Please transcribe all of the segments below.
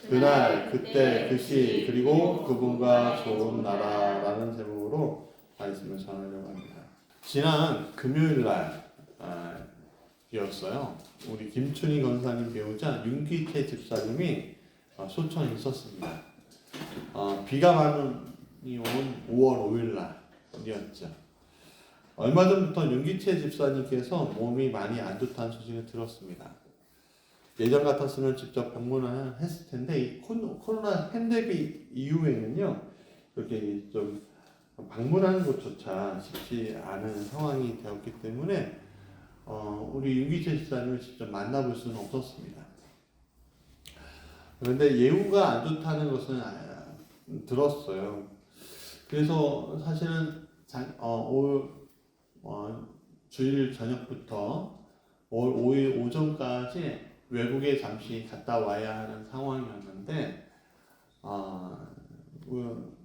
그날 그때 그 시 그리고 그분과 좋은 나라라는 제목으로 말씀을 전하려고 합니다. 지난 금요일 날이었어요. 우리 김춘희 권사님 배우자 윤기태 집사님이 소천이 있었습니다. 비가 많이 온 5월 5일 날이었죠. 얼마 전부터 윤기태 집사님께서 몸이 많이 안 좋다는 소식을 들었습니다. 예전 같았으면 직접 방문을 했을 텐데 이 코로나 팬데믹 이후에는요 이렇게 좀 방문하는 것조차 쉽지 않은 상황이 되었기 때문에 우리 윤기철 집사님을 직접 만나볼 수는 없었습니다. 그런데 예후가 안 좋다는 것은 들었어요. 그래서 사실은 주일 저녁부터 5월 5일 오전까지 외국에 잠시 갔다 와야 하는 상황이었는데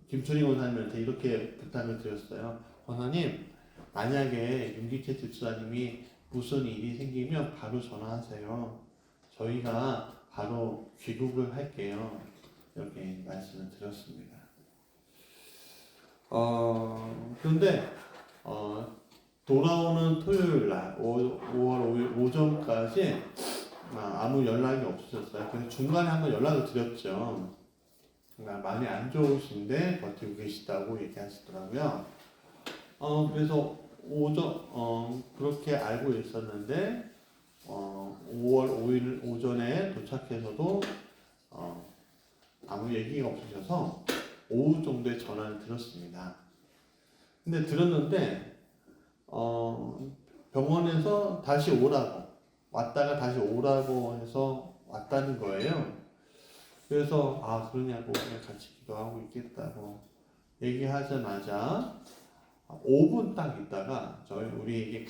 김춘희 권사님한테 이렇게 부탁을 드렸어요. 권사님, 만약에 윤기태 집사님이 무슨 일이 생기면 바로 전화하세요. 저희가 바로 귀국을 할게요. 이렇게 말씀을 드렸습니다. 그런데 돌아오는 토요일 날 5월 5일 오전까지 아무 연락이 없으셨어요. 그래서 중간에 한번 연락을 드렸죠. 많이 안 좋으신데 버티고 계시다고 얘기하시더라고요. 그래서 그렇게 알고 있었는데 5월 5일 오전에 도착해서도 아무 얘기가 없으셔서 오후 정도에 전화를 드렸습니다. 근데 들었는데 병원에서 다시 오라고 왔다가 다시 오라고 해서 왔다는 거예요. 그래서 그러냐고 같이 기도하고 있겠다고 얘기하자마자 5분 딱 있다가 우리에게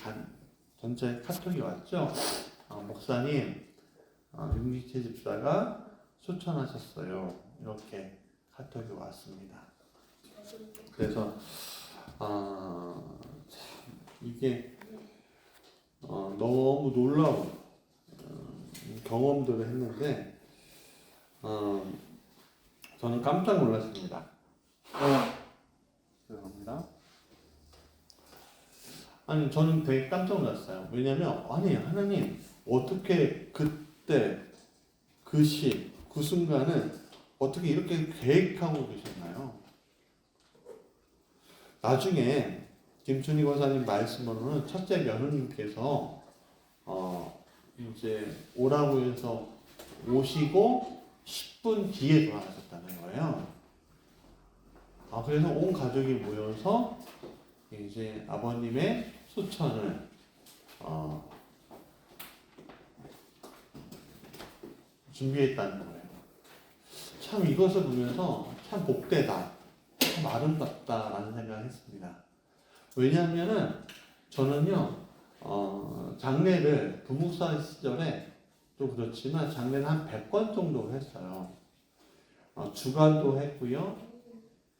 전체 카톡이 왔죠. 목사님, 윤기채 집사가 소천하셨어요. 이렇게 카톡이 왔습니다. 그래서 이게 너무 놀라운 경험들을 했는데 저는 깜짝 놀랐습니다. 죄송합니다. 아니 저는 되게 깜짝 놀랐어요. 왜냐면 하나님 어떻게 그때 그 순간을 어떻게 이렇게 계획하고 계셨나요? 나중에 김춘희 권사님 말씀으로는 첫째 며느님께서 이제 오라고 해서 오시고 10분 뒤에 돌아가셨다는 거예요. 그래서 온 가족이 모여서 이제 아버님의 소천을 준비했다는 거예요. 참 이것을 보면서 참 복되다, 참 아름답다라는 생각을 했습니다. 왜냐하면은 저는요 장례를 부목사 시절에 또 그렇지만 장례를 한 100건 정도 했어요. 주간도 했고요.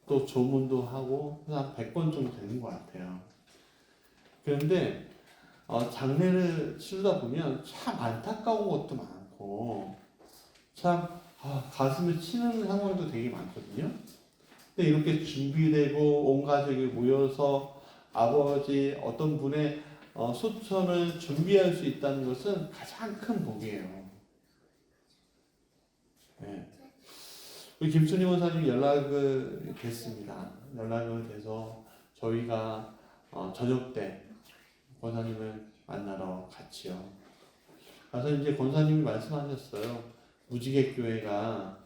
또 조문도 하고 한 100건 정도 되는 것 같아요. 그런데 장례를 치르다 보면 참 안타까운 것도 많고 참 가슴을 치는 상황도 되게 많거든요. 근데 이렇게 준비되고 온 가족이 모여서 아버지 어떤 분의 소천을 준비할 수 있다는 것은 가장 큰 복이에요. 네. 우리 김춘희 원사님 연락을 됐습니다. 연락을 돼서 저희가 저녁 때 권사님을 만나러 갔지요. 가서 이제 권사님이 말씀하셨어요. 무지개 교회가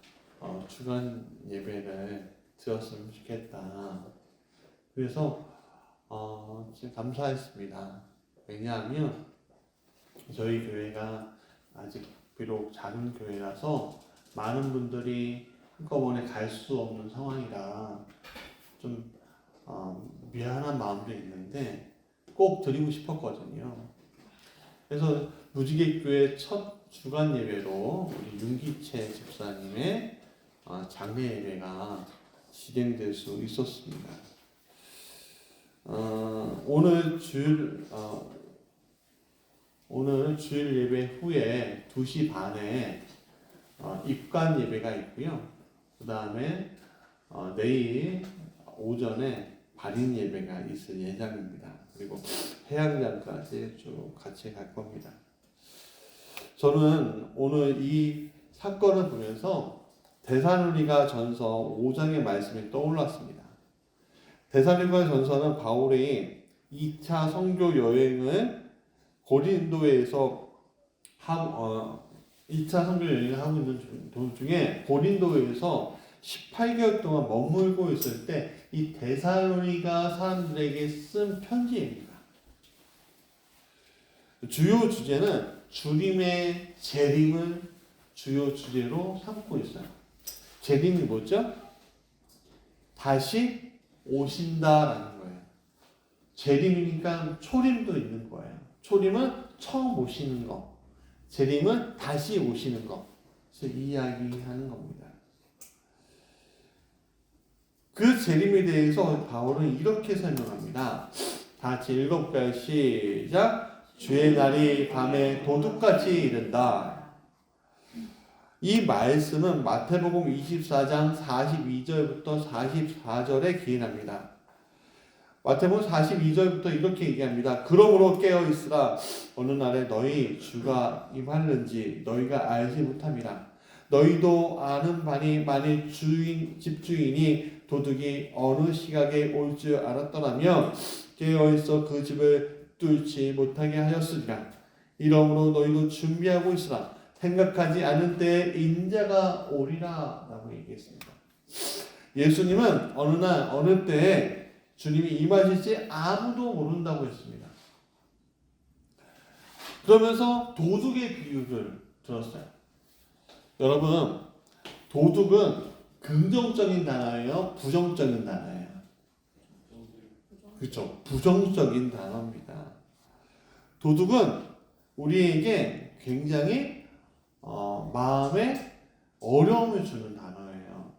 주간 예배를 드렸으면 좋겠다. 그래서 진짜 감사했습니다. 왜냐하면 저희 교회가 아직 비록 작은 교회라서 많은 분들이 한꺼번에 갈 수 없는 상황이라 좀 미안한 마음도 있는데 꼭 드리고 싶었거든요. 그래서 무지개교회 첫 주간 예배로 우리 윤기채 집사님의 장례 예배가 진행될 수 있었습니다. 오늘 주일 예배 후에 2시 반에 입관 예배가 있고요. 그 다음에 내일 오전에 발인 예배가 있을 예정입니다. 그리고 해양장까지 쭉 같이 갈 겁니다. 저는 오늘 이 사건을 보면서 데살로니가 전서 5장의 말씀이 떠올랐습니다. 데살로니가 전서는 바울이 2차 선교 여행을 고린도에서 2차 선교 여행을 하고 있는 도중에 고린도에서 18개월 동안 머물고 있을 때 이 데살로니가 사람들에게 쓴 편지입니다. 주요 주제는 주님의 재림을 주요 주제로 삼고 있어요. 재림이 뭐죠? 다시 오신다라는 거예요. 재림이니까 초림도 있는 거예요. 초림은 처음 오시는 거, 재림은 다시 오시는 거. 그래서 이야기하는 겁니다. 그 재림에 대해서 바울은 이렇게 설명합니다. 다 같이 읽어볼까요? 시작. 주의 날이 밤에 도둑같이 이른다. 이 말씀은 마태복음 24장 42절부터 44절에 기인합니다. 마태복음 42절부터 이렇게 얘기합니다. 그러므로 깨어 있으라. 어느 날에 너희 주가 임하는지 너희가 알지 못함이라. 너희도 아는 바니 만일 집주인이 도둑이 어느 시각에 올 줄 알았더라면 깨어 있어 그 집을 뚫지 못하게 하였으리라. 이러므로 너희도 준비하고 있으라. 생각하지 않은 때에 인자가 오리라 라고 얘기했습니다. 예수님은 어느 날 어느 때에 주님이 임하실지 아무도 모른다고 했습니다. 그러면서 도둑의 비유를 들었어요. 여러분, 도둑은 긍정적인 단어예요? 부정적인 단어예요? 그렇죠. 부정적인 단어입니다. 도둑은 우리에게 굉장히 마음에 어려움을 주는 단어예요.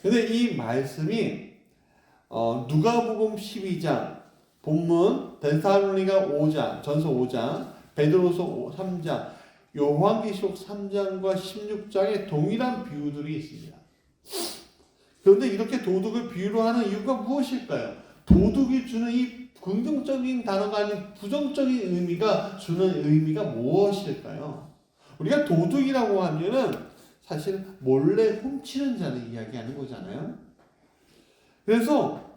근데 이 말씀이 누가복음 12장, 본문 데살로니가 5장, 전서 5장, 베드로서 3장, 요한계시록 3장과 16장에 동일한 비유들이 있습니다. 그런데 이렇게 도둑을 비유로 하는 이유가 무엇일까요? 도둑이 주는 이 긍정적인 단어가 아닌 부정적인 의미가 주는 의미가 무엇일까요? 우리가 도둑이라고 하면은 사실 몰래 훔치는 자를 이야기하는 거잖아요. 그래서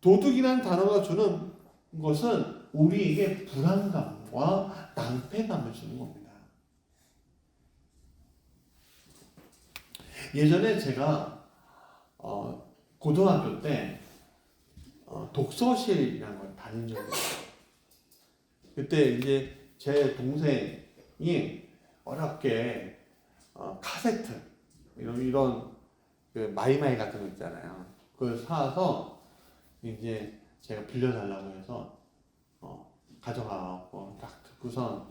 도둑이라는 단어가 주는 것은 우리에게 불안감과 낭패감을 주는 겁니다. 예전에 제가 고등학교 때 독서실이라는 걸 다닌 적이 있어요. 그때 이제 제 동생이 어렵게 카세트 이런 그 마이마이 같은 거 있잖아요. 그걸 사서 이제 제가 빌려달라고 해서 가져가고 딱 듣고선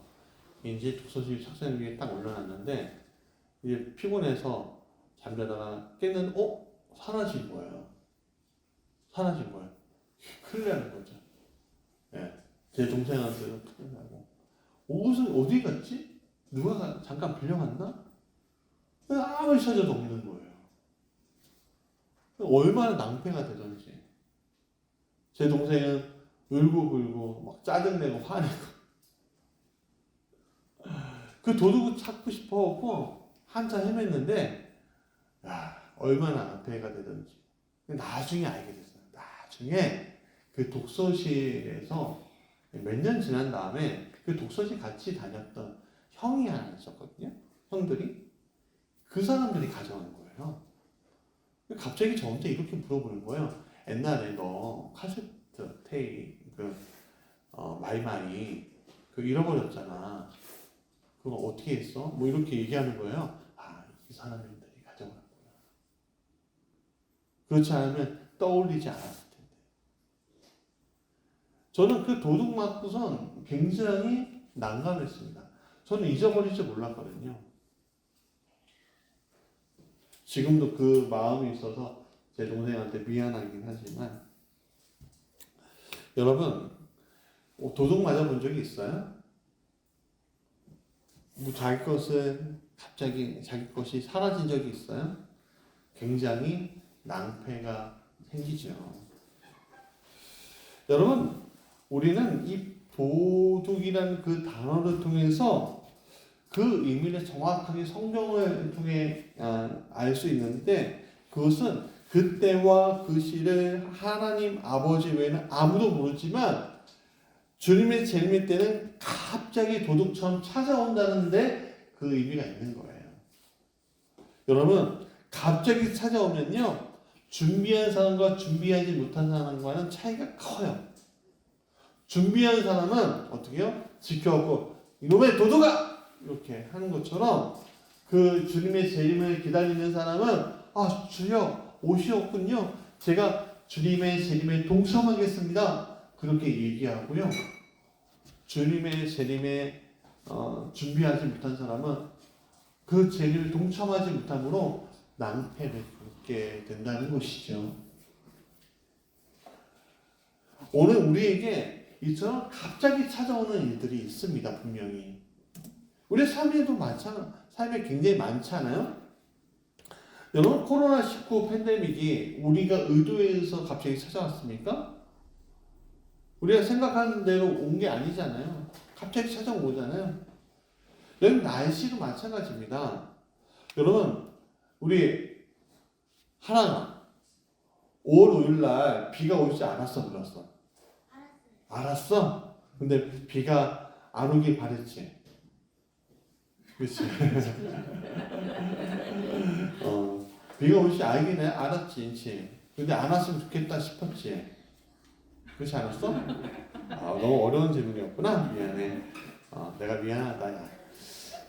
이제 독서실 책상 위에 딱 올려놨는데 이제 피곤해서 잠자다가 깨는 사라진 거예요. 사라진 거예요. 큰일 나는 거죠. 예. 제 동생한테도 큰일 나고 옷은 어디 갔지? 누가 잠깐 빌려갔나? 아무리 찾아도 없는 거예요. 얼마나 낭패가 되던지. 제 동생은 울고불고 막 짜증내고 화내고 그 도둑을 찾고 싶어갖고 한참 헤맸는데 얼마나 낭패가 되던지 나중에 알게 됐어요. 나중에 그 독서실에서 몇 년 지난 다음에 그 독서실 같이 다녔던 형이 하나 있었거든요. 형들이 그 사람들이 가져간 거예요. 갑자기 저한테 이렇게 물어보는 거예요. 옛날에 너 카세트 테이프 마이마이 잃어버렸잖아. 그거 어떻게 했어? 뭐 이렇게 얘기하는 거예요. 이 사람들이 가져갔구나. 그렇지 않으면 떠올리지 않았을 텐데. 저는 그 도둑 맞고선 굉장히 난감했습니다. 저는 잊어버릴 줄 몰랐거든요. 지금도 그 마음이 있어서 제 동생한테 미안하긴 하지만 여러분 도둑 맞아본 적이 있어요? 뭐 자기 것은 갑자기 자기 것이 사라진 적이 있어요? 굉장히 낭패가 생기죠. 여러분, 우리는 이 도둑이라는 그 단어를 통해서 그 의미를 정확하게 성경을 통해 알 수 있는데, 그것은 그때와 그 시를 하나님 아버지 외에는 아무도 모르지만 주님의 재림의 때는 갑자기 도둑처럼 찾아온다는데 그 의미가 있는 거예요. 여러분, 갑자기 찾아오면요, 준비한 사람과 준비하지 못한 사람과는 차이가 커요. 준비한 사람은 어떻게 해요? 지켜갖고 이놈의 도둑아! 이렇게 하는 것처럼, 그 주님의 재림을 기다리는 사람은 아, 주여 오시었군요, 제가 주님의 재림에 동참하겠습니다, 그렇게 얘기하고요. 주님의 재림에 준비하지 못한 사람은 그 재림에 동참하지 못함으로 낭패를 겪게 된다는 것이죠. 오늘 우리에게 이처럼 갑자기 찾아오는 일들이 있습니다. 분명히 우리 삶에도 삶에 굉장히 많잖아요. 여러분, 코로나19 팬데믹이 우리가 의도해서 갑자기 찾아왔습니까? 우리가 생각하는 대로 온 게 아니잖아요. 갑자기 찾아온 거잖아요. 여기 날씨도 마찬가지입니다. 여러분, 우리 하나가 5월 5일 날 비가 오지 않았어, 몰랐어? 알았어? 근데 비가 안 오길 바랬지. 그렇지. 비가 올지 알긴 알았지, 그치? 근데 안 왔으면 좋겠다 싶었지. 그렇지 않았어? 너무 어려운 질문이었구나. 미안해. 내가 미안하다, 야.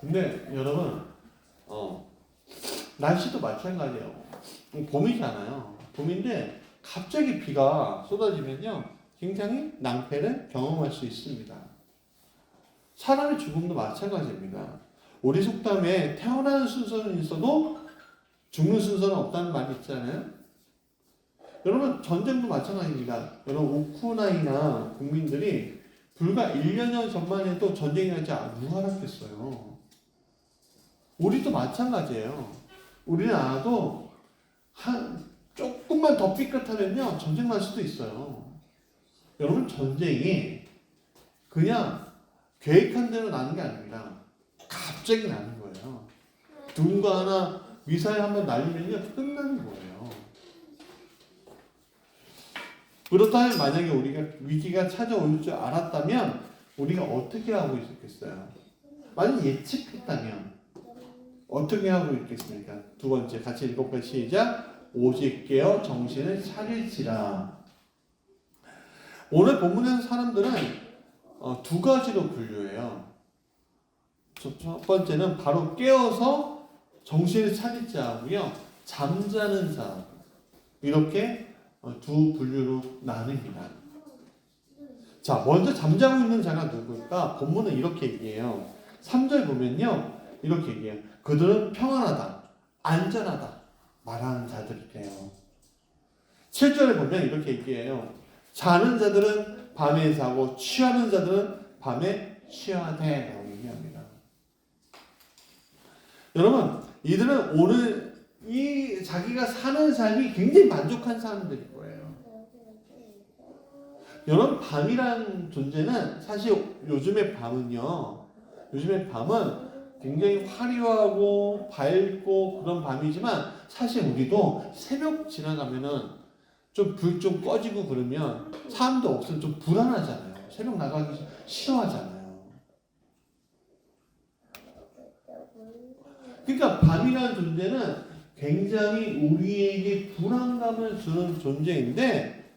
근데 여러분, 날씨도 마찬가지예요. 봄이잖아요. 봄인데 갑자기 비가 쏟아지면요, 굉장히 낭패를 경험할 수 있습니다. 사람의 죽음도 마찬가지입니다. 우리 속담에 태어나는 순서는 있어도 죽는 순서는 없다는 말이 있잖아요. 여러분, 전쟁도 마찬가지입니다. 여러분, 우크라이나 국민들이 불과 1년 전만 해도 전쟁이 나지 누가 알았겠어요. 우리도 마찬가지예요. 우리나라도 조금만 더 삐끗하면요, 전쟁 날 수도 있어요. 여러분, 전쟁이 그냥 계획한 대로 나는 게 아닙니다. 갑자기 나는 거예요. 누군가 하나 미사일 한번 날리면요, 끝나는 거예요. 그렇다면 만약에 우리가 위기가 찾아올 줄 알았다면 우리가 어떻게 하고 있었겠어요? 만약 예측했다면 어떻게 하고 있겠습니까? 두 번째, 같이 읽어볼까요? 시작. 오직 깨어 정신을 차릴지라. 오늘 본문에서 사람들은 두 가지로 분류해요. 첫 번째는 바로 깨어서 정신을 차릴 자하고요, 잠자는 자, 이렇게 두 분류로 나뉩니다. 자, 먼저 잠자고 있는 자가 누굴까? 본문은 이렇게 얘기해요. 3절 보면요, 이렇게 얘기해요. 그들은 평안하다, 안전하다 말하는 자들이래요. 7절에 보면 이렇게 얘기해요. 자는 자들은 밤에 자고 취하는 자들은 밤에 취하되 라고 얘기합니다. 여러분, 이들은 오늘 이 자기가 사는 삶이 굉장히 만족한 사람들일 거예요. 여러분, 밤이란 존재는 사실 요즘의 밤은 굉장히 화려하고 밝고 그런 밤이지만, 사실 우리도 새벽 지나가면은 좀 불 좀 꺼지고 그러면 사람도 없으면 좀 불안하잖아요. 새벽 나가기 싫어하잖아요. 그러니까 밤이라는 존재는 굉장히 우리에게 불안감을 주는 존재인데,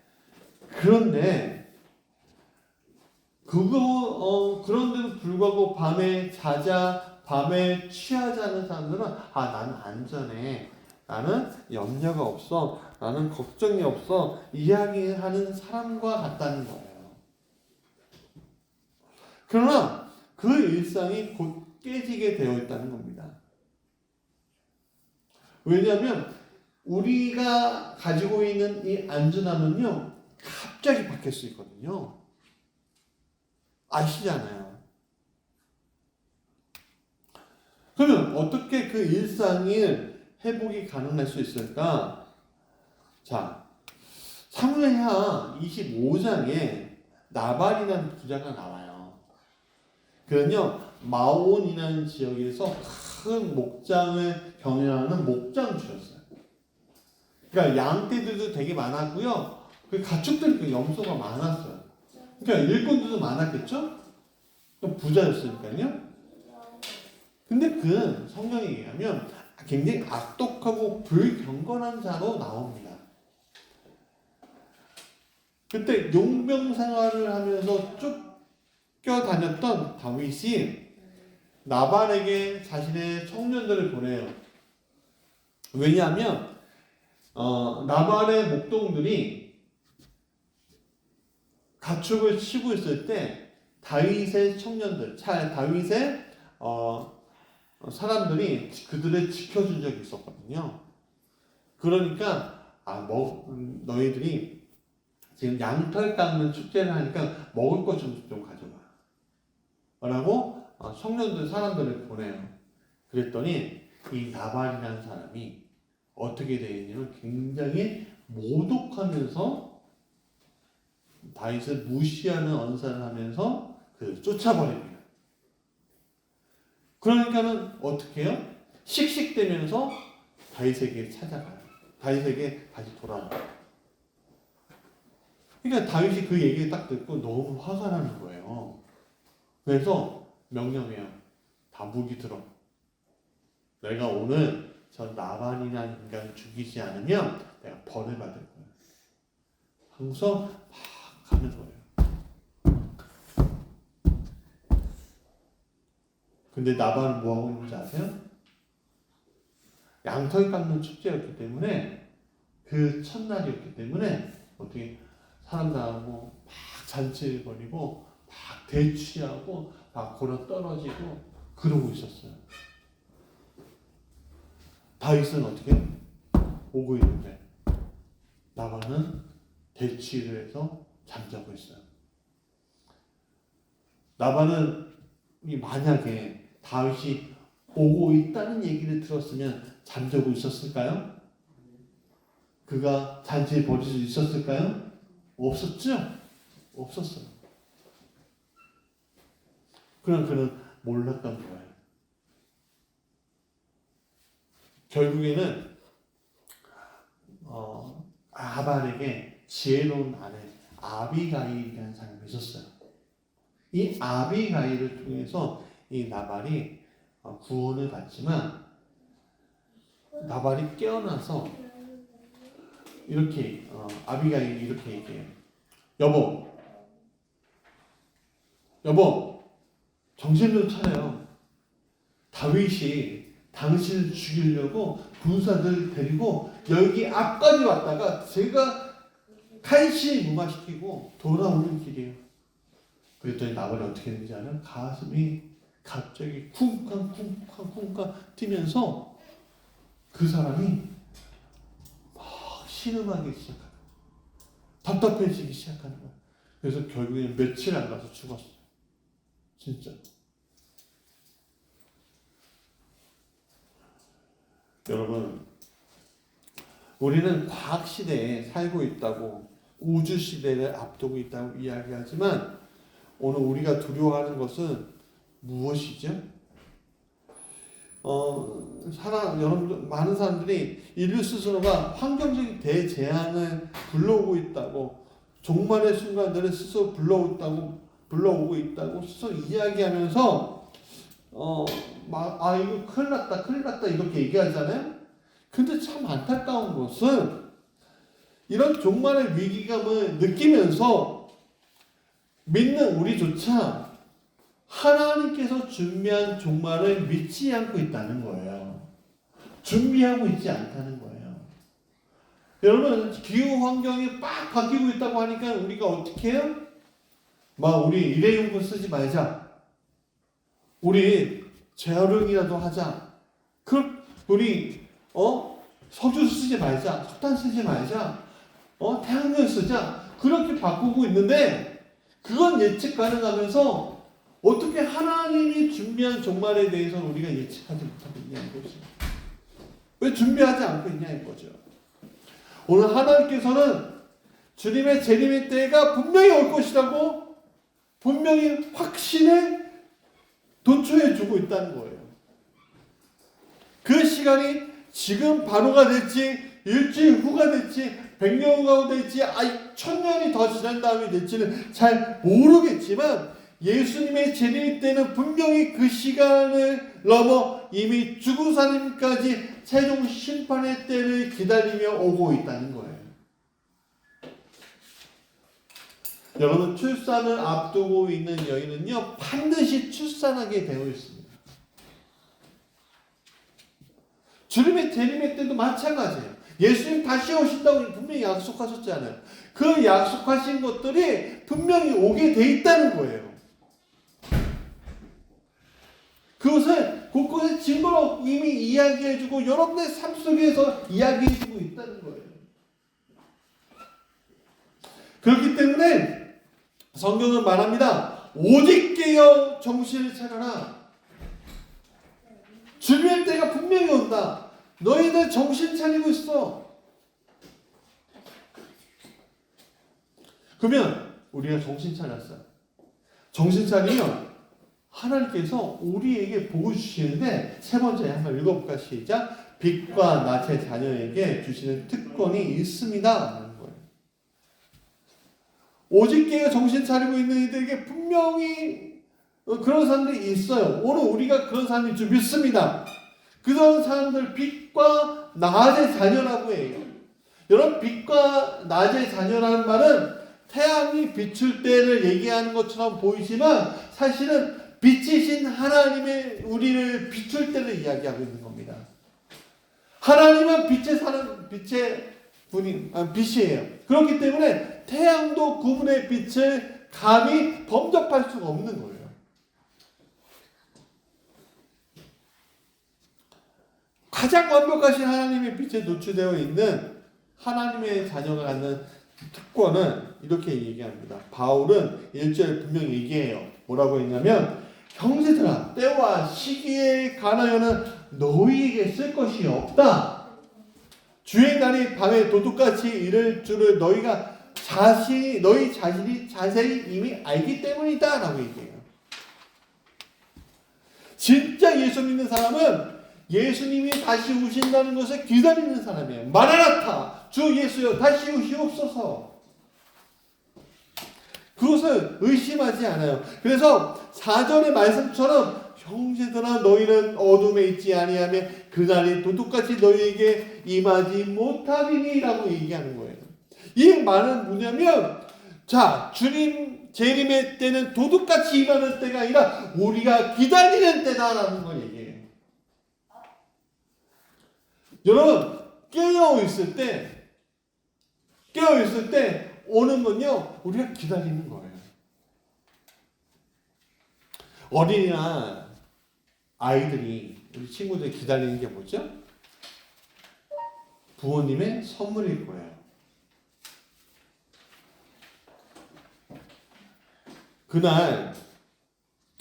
그런데 그런데도 불구하고 밤에 자자, 밤에 취하자는 사람들은 나는 안전해, 나는 염려가 없어, 나는 걱정이 없어 이야기하는 사람과 같다는 거예요. 그러나 그 일상이 곧 깨지게 되어 있다는 겁니다. 왜냐하면 우리가 가지고 있는 이 안전함은요, 갑자기 바뀔 수 있거든요. 아시잖아요. 그러면 어떻게 그 일상을 회복이 가능할 수 있을까? 자, 사무엘하 25장에 나발이라는 부자가 나와요. 그는요, 마온이라는 지역에서 큰 목장을 경영하는 목장주였어요. 그러니까 양떼들도 되게 많았고요. 그 가축들이 염소가 많았어요. 그러니까 일꾼들도 많았겠죠? 또 부자였으니까요. 근데 그 성경에 의하면 굉장히 악독하고 불경건한 자로 나옵니다. 그때 용병 생활을 하면서 쫓겨다녔던 다윗이 나발에게 자신의 청년들을 보내요. 왜냐하면 나발의 목동들이 가축을 치고 있을 때 다윗의 청년들, 다윗의 사람들이 그들을 지켜준 적이 있었거든요. 그러니까 너희들이 지금 양털 깎는 축제를 하니까 먹을 것 좀 가져와 라고 청년들 사람들을 보내요. 그랬더니 이 나발이라는 사람이 어떻게 되었냐면 굉장히 모독하면서 다윗을 무시하는 언사를 하면서 쫓아버립니다. 그러니까는 어떻게 해요? 씩씩대면서 다윗에게 찾아가요. 다윗에게 다시 돌아와요. 그러니까 다윗이 그 얘기를 딱 듣고 너무 화가 나는 거예요. 그래서 명령해요. 다 무기 들어. 내가 오늘 저 나반이라는 인간을 죽이지 않으면 내가 벌을 받을 거야. 하면서 막 가는 거예요. 근데 나반은 뭐하고 있는지 아세요? 양털 깎는 축제였기 때문에 그 첫날이었기 때문에 어떻게 사람들하고 막 잔치를 벌이고 막 대취하고 막 골아 떨어지고 그러고 있었어요. 다윗은 어떻게 오고 있는데 나반은 대취를 해서 잠자고 있어요. 나반은 만약에 다윗이 오고 있다는 얘기를 들었으면 잠자고 있었을까요? 그가 잔치를 벌일 수 있었을까요? 없었죠? 없었어요. 그럼 그는 몰랐던 거예요. 결국에는 나발에게 지혜로운 아내 아비가일이라는 사람이 있었어요. 이 아비가일을 통해서 이 나발이 구원을 받지만 나발이 깨어나서 이렇게 아비가일이 이렇게 얘기해요. 여보 정신 좀 차려요. 다윗이 당신을 죽이려고 군사들 데리고 여기 앞까지 왔다가 제가 간신히 무마시키고 돌아오는 길이에요. 그랬더니 나발이 어떻게 되는지 알아요? 가슴이 갑자기 쿵쾅 뛰면서 그 사람이 막 신음하기 시작하는 거예요. 답답해지기 시작하는 거예요. 그래서 결국엔 며칠 안 가서 죽었어요. 진짜. 여러분, 우리는 과학시대에 살고 있다고, 우주시대를 앞두고 있다고 이야기하지만 오늘 우리가 두려워하는 것은 무엇이죠? 여러분, 많은 사람들이 인류 스스로가 환경적인 대재앙을 불러오고 있다고, 종말의 순간들을 스스로 불러오고 있다고 스스로 이야기하면서 이거 큰일 났다 이렇게 얘기하잖아요. 근데 참 안타까운 것은 이런 종말의 위기감을 느끼면서 믿는 우리조차 하나님께서 준비한 종말을 믿지 않고 있다는 거예요. 준비하고 있지 않다는 거예요. 여러분, 기후 환경이 빡 바뀌고 있다고 하니까 우리가 어떻게 해요? 우리 일회용품 쓰지 말자. 우리 재활용이라도 하자. 우리 석유 쓰지 말자. 석탄 쓰지 말자. 태양열 쓰자. 그렇게 바꾸고 있는데 그건 예측 가능하면서 어떻게 하나님이 준비한 종말에 대해서는 우리가 예측하지 못하고 있냐는 거죠. 왜 준비하지 않고 있냐는 거죠. 오늘 하나님께서는 주님의 재림의 때가 분명히 올 것이라고 분명히 확신을 도초해 주고 있다는 거예요. 그 시간이 지금 바로가 될지 일주일 후가 될지 100년 후가 될지 1000년이 더 지난 다음에 될지는 잘 모르겠지만 예수님의 재림 때는 분명히 그 시간을 넘어 이미 죽은 사람까지 최종 심판의 때를 기다리며 오고 있다는 거예요. 여러분, 출산을 앞두고 있는 여인은요 반드시 출산하게 되어 있습니다. 주님의 재림의 때도 마찬가지예요. 예수님 다시 오신다고 분명히 약속하셨잖아요. 그 약속하신 것들이 분명히 오게 돼 있다는 거예요. 그것을 곳곳에 증거로 이미 이야기해주고 여러분의 삶 속에서 이야기해주고 있다는 거예요. 그렇기 때문에 성경은 말합니다. 오직 깨어 정신을 차려라. 주님의 때가 분명히 온다. 너희들 정신 차리고 있어. 그러면 우리가 정신 차렸어요. 정신 차리면 하나님께서 우리에게 복을 주시는데 세 번째 한번 읽어볼까? 시작. 빛과 낮의 자녀에게 주시는 특권이 있습니다. 하는 거예요. 오직 깨어 정신 차리고 있는 이들에게 분명히 그런 사람들이 있어요. 오늘 우리가 그런 사람인 줄 믿습니다. 그런 사람들 빛과 낮의 자녀라고 해요. 여러분, 빛과 낮의 자녀라는 말은 태양이 비출 때를 얘기하는 것처럼 보이지만 사실은 빛이신 하나님의 우리를 비출 때를 이야기하고 있는 겁니다. 하나님은 빛의 분이 빛이에요. 그렇기 때문에 태양도 그분의 빛을 감히 범접할 수가 없는 거예요. 가장 완벽하신 하나님의 빛에 노출되어 있는 하나님의 자녀가 갖는 특권은 이렇게 얘기합니다. 바울은 1절에 분명히 얘기해요. 뭐라고 했냐면 형제들아 때와 시기에 관하여는 너희에게 쓸 것이 없다. 주의 날이 밤에 도둑같이 이를 줄을 너희 자신이 자세히 이미 알기 때문이다 라고 얘기해요. 진짜 예수 믿는 사람은 예수님이 다시 오신다는 것을 기다리는 사람이에요. 마라나타 주 예수여 다시 오시옵소서. 그것을 의심하지 않아요. 그래서 4절의 말씀처럼 형제들아 너희는 어둠에 있지 아니하며 그날이 도둑같이 너희에게 임하지 못하리니 라고 얘기하는 거예요. 이 말은 뭐냐면 자 주님 재림의 때는 도둑같이 임하는 때가 아니라 우리가 기다리는 때다라는 걸 얘기해요. 여러분 깨어있을 때 오는 건요 우리가 기다리는 거예요. 어린이나 아이들이 우리 친구들이 기다리는 게 뭐죠? 부모님의 선물일 거예요. 그날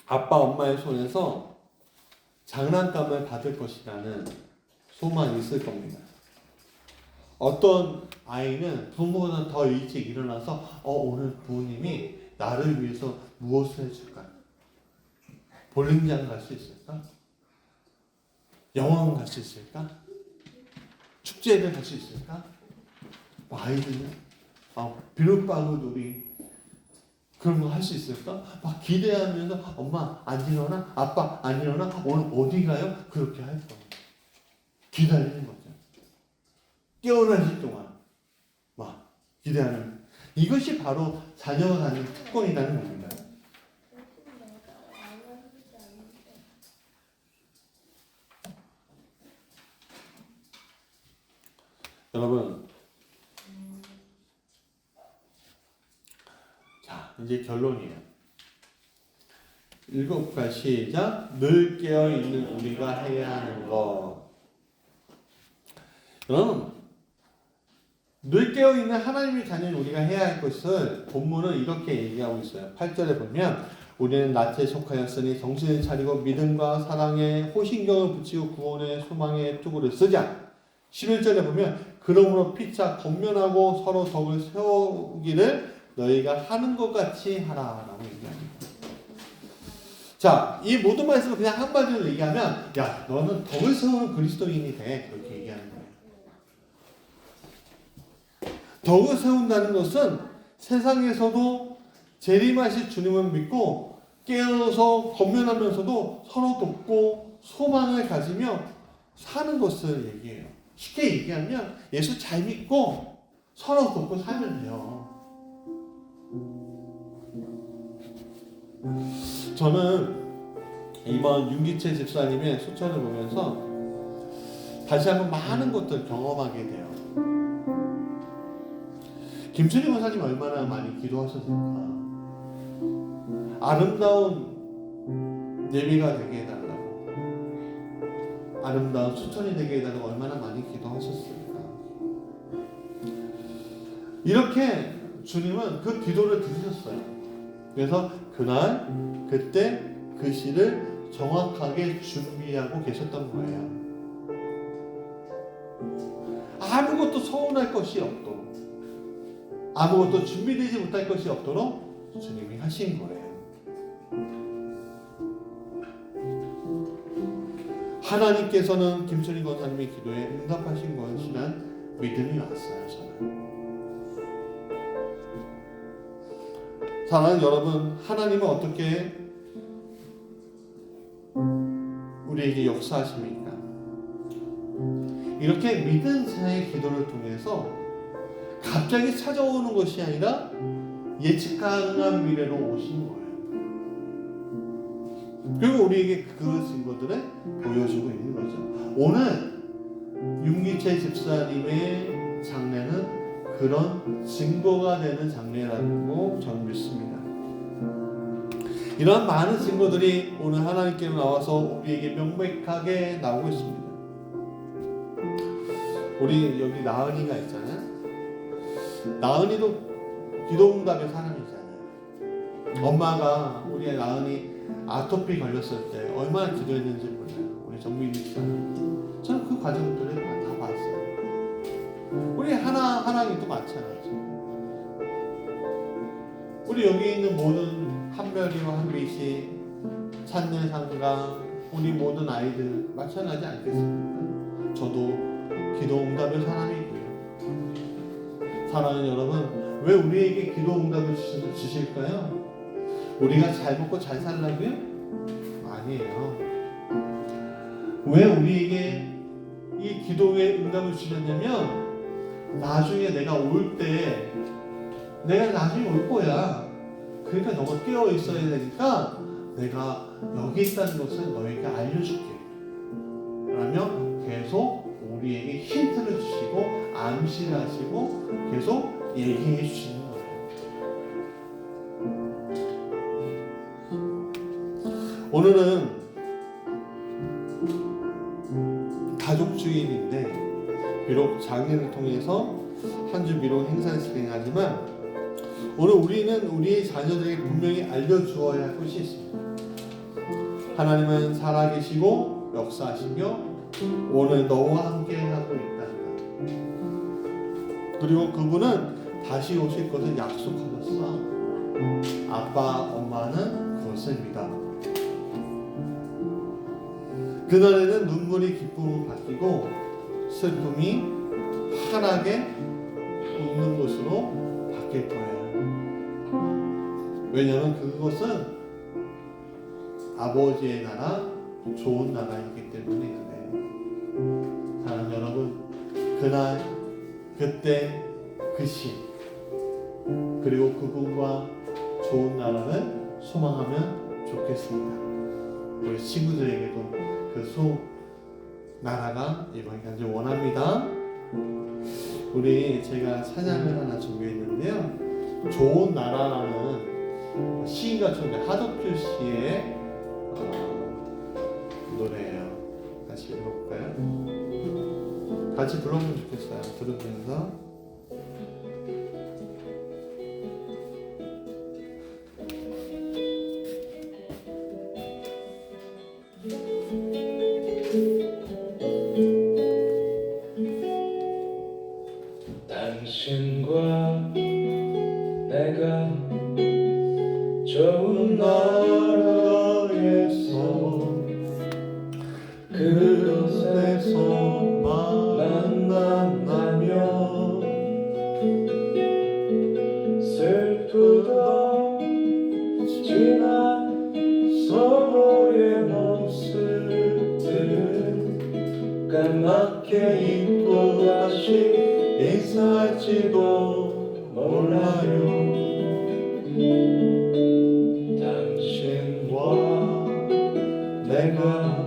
아빠 엄마의 손에서 장난감을 받을 것이라는 소망이 있을 겁니다. 어떤 아이는 부모보다 더 일찍 일어나서 오늘 부모님이 나를 위해서 무엇을 해줄까? 볼링장 갈 수 있을까? 영화관 갈 수 있을까? 축제를 갈 수 있을까? 아이들은 비눗방울 놀이 그런 거 할 수 있을까? 막 기대하면서 엄마 안 일어나? 아빠 안 일어나? 오늘 어디 가요? 그렇게 할 거예요. 기다리는 거죠. 깨어나실 동안 막 기대하는 이것이 바로 자녀가 가진 특권이라는 겁니다. 여러분, 자 이제 결론이에요. 읽어볼까요? 시작. 늘 깨어있는 우리가 해야 하는 것. 여러분, 늘 깨어있는 하나님의 자녀인 우리가 해야 할 것을 본문은 이렇게 얘기하고 있어요. 8절에 보면 우리는 나트에 속하였으니 정신을 차리고 믿음과 사랑에 호신경을 붙이고 구원의 소망의 투구를 쓰자. 11절에 보면 그러므로 피차 권면하고 서로 덕을 세우기를 너희가 하는 것 같이 하라라고 얘기합니다. 자, 이 모든 말씀을 그냥 한마디로 얘기하면 야, 너는 덕을 세우는 그리스도인이 돼. 그렇게 얘기하는 거예요. 덕을 세운다는 것은 세상에서도 재림하실 주님을 믿고 깨어서 권면하면서도 서로 돕고 소망을 가지며 사는 것을 얘기해요. 쉽게 얘기하면 예수 잘 믿고 서로 돕고 살면 돼요. 저는 이번 윤기채 집사님의 소천을 보면서 다시 한번 많은 것들 경험하게 돼요. 김춘희 권사님 얼마나 많이 기도하셨을까. 아름다운 예배가 되게 해달라고, 아름다운 수천이 되게 해달라고 얼마나 많이 기도하셨을까. 이렇게 주님은 그 기도를 들으셨어요. 그래서 그날 그때 그 시를 정확하게 준비하고 계셨던 거예요. 아무것도 서운할 것이 없도록, 아무것도 준비되지 못할 것이 없도록 주님이 하신 거예요. 하나님께서는 김철희 권사님의 기도에 응답하신 것이란 믿음이 왔어요. 저는. 사랑하는 여러분, 하나님은 어떻게 우리에게 역사하십니까? 이렇게 믿은 자의 기도를 통해서 갑자기 찾아오는 것이 아니라 예측 가능한 미래로 오신 거예요. 그리고 우리에게 그 증거들을 보여주고 있는 거죠. 오늘 윤기채 집사님의 장례는 그런 증거가 되는 장례라고 저는 믿습니다. 이러한 많은 증거들이 오늘 하나님께로 나와서 우리에게 명백하게 나오고 있습니다. 우리 여기 나은이가 있잖아요. 나은이도 기도응답의 사람이잖아요. 엄마가 우리 나은이 아토피 걸렸을 때 얼마나 기도했는지 몰라요. 우리 정민이 씨는. 저는 그 과정들을 다 봤어요. 우리 하나님도 마찬가지. 우리 여기 있는 모든 한별이와 한빛이, 찬내상가, 우리 모든 아이들 마찬가지 않겠습니까? 저도 기도응답의 사람이고요. 사랑하는 여러분, 왜 우리에게 기도응답을 주실까요? 우리가 잘 먹고 잘 살라고요? 아니에요. 왜 우리에게 이 기도의 응답을 주셨냐면 나중에 내가 올 때, 내가 나중에 올 거야. 그러니까 너가 깨어 있어야 되니까 내가 여기 있다는 것을 너에게 알려줄게. 그러면 계속 우리에게 힌트를 주시고 암시를 하시고 계속 얘기해 주시는 거예요. 오늘은 가족주일인데 비록 장례를 통해서 한 주 미뤄 행사를 진행하지만 오늘 우리는 우리의 자녀들에게 분명히 알려주어야 할 것이 있습니다. 하나님은 살아계시고 역사하시며 오늘 너와 함께 하고 있다. 그리고 그분은 다시 오실 것을 약속하셨어. 아빠, 엄마는 그것을 믿어. 그날에는 눈물이 기쁨으로 바뀌고 슬픔이 환하게 웃는 것으로 바뀔 거예요. 왜냐하면 그것은 아버지의 나라, 좋은 나라이기 때문에 그래요. 사랑하는 여러분, 그날, 그때, 그 시, 그리고 그분과 좋은 나라를 소망하면 좋겠습니다. 우리 친구들에게도 그 나라가 이번 간절 원합니다. 우리 제가 찬양을 하나 준비했는데요. 좋은 나라라는 시인과 천재 하덕규 씨의 노래예요. 같이 읽어볼까요? 같이 불러보면 좋겠어요. 들으면서. 당신과 내가 좋은 나라에서 그곳에서 만난다면 슬프던 지난 서로의 모습들은 까맣게 잊고 다시 인사할지도 몰라요. 당신과 내가